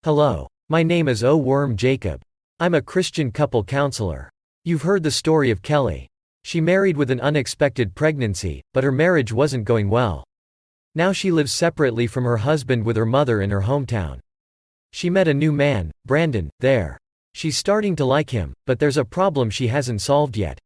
Hello. My name is O. Worm Jacob. I'm a Christian couple counselor. You've heard the story of Kelly. She married with an unexpected pregnancy, but her marriage wasn't going well. Now she lives separately from her husband with her mother in her hometown. She met a new man, Brandon, there. She's starting to like him, but there's a problem she hasn't solved yet.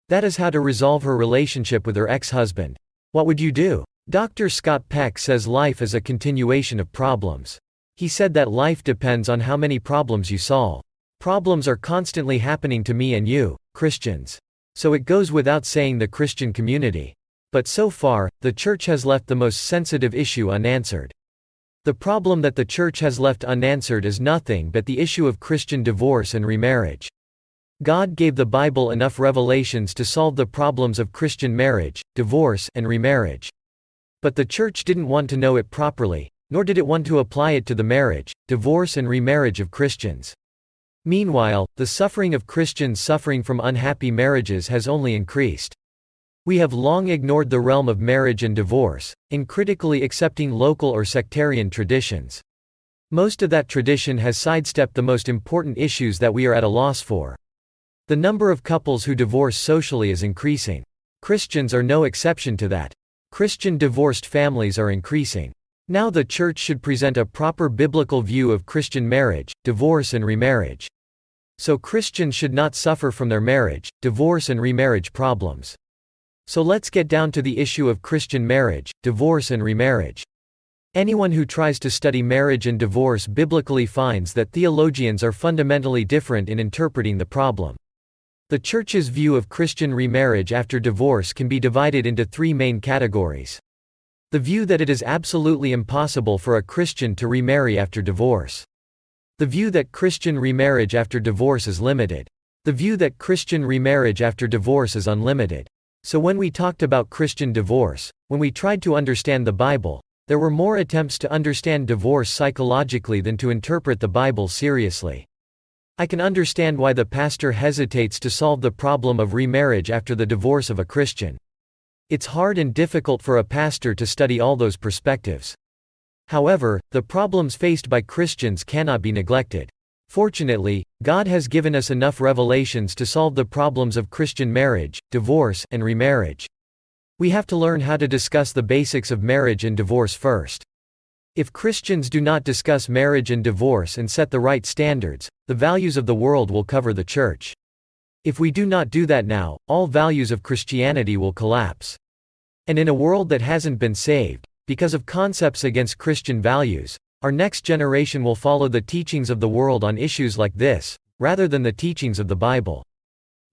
That is how to resolve her relationship with her ex-husband. What would you do? Dr. Scott Peck says life is a continuation of problems. He said that life depends on how many problems you solve. Problems are constantly happening to me and you, Christians. So it goes without saying the Christian community. But so far, the church has left the most sensitive issue unanswered. The problem that the church has left unanswered is nothing but the issue of Christian divorce and remarriage. God gave the Bible enough revelations to solve the problems of Christian marriage, divorce, and remarriage. But the church didn't want to know it properly, nor did it want to apply it to the marriage, divorce, and remarriage of Christians. Meanwhile, the suffering of Christians suffering from unhappy marriages has only increased. We have long ignored the realm of marriage and divorce, uncritically accepting local or sectarian traditions. Most of that tradition has sidestepped the most important issues that we are at a loss for. The number of couples who divorce socially is increasing. Christians are no exception to that. Christian divorced families are increasing. Now the church should present a proper biblical view of Christian marriage, divorce, and remarriage. So Christians should not suffer from their marriage, divorce, and remarriage problems. So let's get down to the issue of Christian marriage, divorce, and remarriage. Anyone who tries to study marriage and divorce biblically finds that theologians are fundamentally different in interpreting the problem. The church's view of Christian remarriage after divorce can be divided into three main categories. The view that it is absolutely impossible for a Christian to remarry after divorce. The view that Christian remarriage after divorce is limited. The view that Christian remarriage after divorce is unlimited. So when we talked about Christian divorce, when we tried to understand the Bible, there were more attempts to understand divorce psychologically than to interpret the Bible seriously. I can understand why the pastor hesitates to solve the problem of remarriage after the divorce of a Christian. It's hard and difficult for a pastor to study all those perspectives. However, the problems faced by Christians cannot be neglected. Fortunately, God has given us enough revelations to solve the problems of Christian marriage, divorce, and remarriage. We have to learn how to discuss the basics of marriage and divorce first. If Christians do not discuss marriage and divorce and set the right standards, the values of the world will cover the church. If we do not do that now, all values of Christianity will collapse. And in a world that hasn't been saved, because of concepts against Christian values, our next generation will follow the teachings of the world on issues like this, rather than the teachings of the Bible.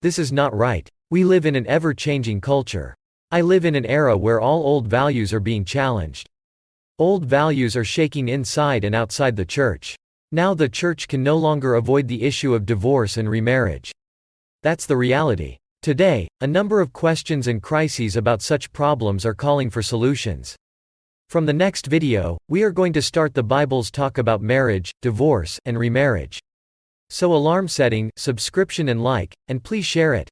This is not right. We live in an ever-changing culture. I live in an era where all old values are being challenged. Old values are shaking inside and outside the church. Now the church can no longer avoid the issue of divorce and remarriage. That's the reality. Today, a number of questions and crises about such problems are calling for solutions. From the next video, we are going to start the Bible's talk about marriage, divorce, and remarriage. So alarm setting, subscription and like, and please share it.